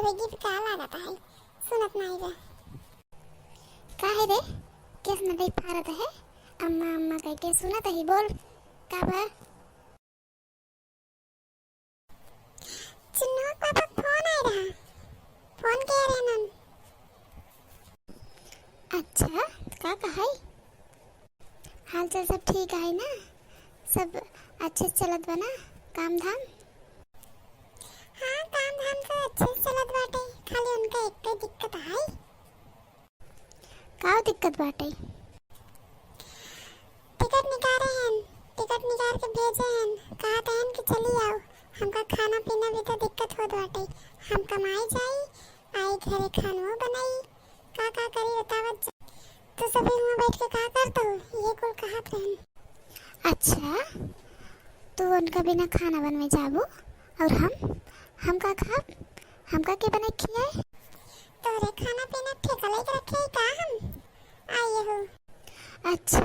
वे gift का लागत है सुनत नहीं रे का है रे केस न देख पारत है अम्मा अम्मा कह के सुनत है बोल का बा चिन्नू पापा फोन आ रहा फोन कह रहे नन अच्छा का है हाल चाल सब ठीक है ना सब अच्छे से चलत बना काम धाम हाँ काम धाम तो अच्छे से चलत बाटे खाली उनका एक दिक्कत है का दिक्कत बाटे टिकट निकाले हैं टिकट निकाल के भेजे हैं कहा हैं कि चली आओ हमका खाना पीना भी तो दिक्कत होत बाटे हम कमाई जाई आई घरे खानो बनाई का करी बतावत तो सभी वहाँ बैठ के का करता हो ये कुल कहत रहन अच्छा तू उनका बिना खाना बनवे जाबू और हम का खाब हमका के बना खियाए तोरे खाना पीना ठेका लेके रखे का हम आइए हो अच्छा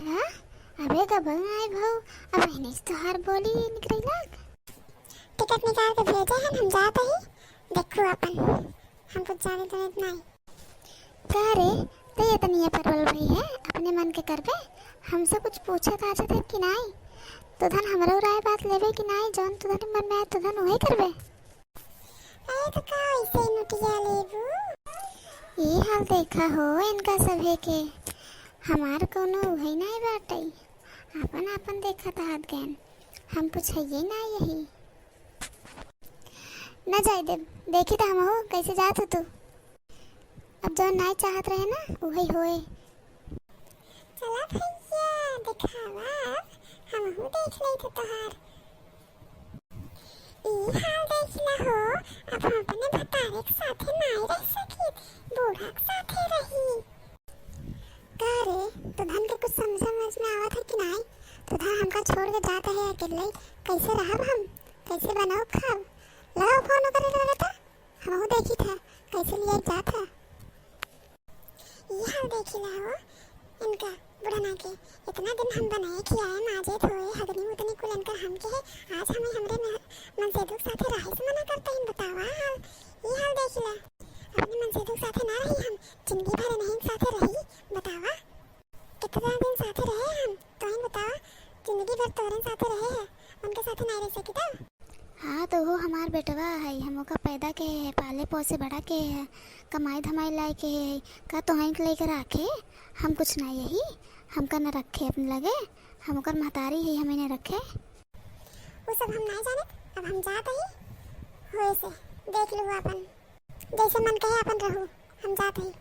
अबे कबल आए भाऊ अब इन्हें तो हर बोली निकली लाग टिकट निकाल के भेजे हैं हम जाते ही देखो अपन हम कुछ जाने तो नहीं का रे तो ये तो नहीं परवल भाई है अपने मन के करबे हमसे कुछ पूछा था थे कि नहीं तो धन हमरो राय बात लेबे कि नहीं जौन तो धन मन में आए तो धन वही करबे अरे तो का ऐसे नोटिया लेबू ये हाल देखा हो इनका सभे के हमार कोनो वही नहीं बाटे अपन अपन देखा था हाथ गैन हम पूछिए ना यही न जाए दे देखी था हम हो कैसे जात हो तू अब जो नहीं चाहत रहे ना वही होए चला भैया दिखावा हम हूँ देख ले तो तोहार ई हाल देख ला हो अब हम अपने भतारे के साथे नहीं रह सकी बूढ़ा के साथे रही करे तो धन के कुछ समझ में आवत है कि नहीं तो धन हमका छोड़ के जाता है अकेले कैसे रहब हम कैसे बनाओ खाब लगाओ फोन करे लगा था हम हूँ देखी था कैसे लिए जाता ये हाल देखी ला हो इनका बुरा ना के इतना दिन हम बनाए खिलाए माजे धोए हगनी मुतनी कुल इनका हम के है आज हमें हमरे मन से दुख साथे रहे से मना करते हैं बतावा हाल ये हाल देख ला अपने मन से दुख साथे ना रही हम जिंदगी भर नहीं साथे रही बतावा कितना दिन साथे रहे हम तो इन बतावा जिंदगी भर तोरे साथे रहे हैं उनके साथे नहीं रह सकी तो हाँ तो वो हमार बेटवा है हम का पैदा के है पाले पोसे बड़ा के है कमाई धमाई लाए के है का तो हैं लेकर रखे हम कुछ नहीं यही हमका न रखे अपने लगे हम कर महतारी ही हमें न रखे वो सब हम नहीं जाने अब हम जाते ही होए से देख लो अपन जैसे मन कहे अपन रहूं हम जाते ही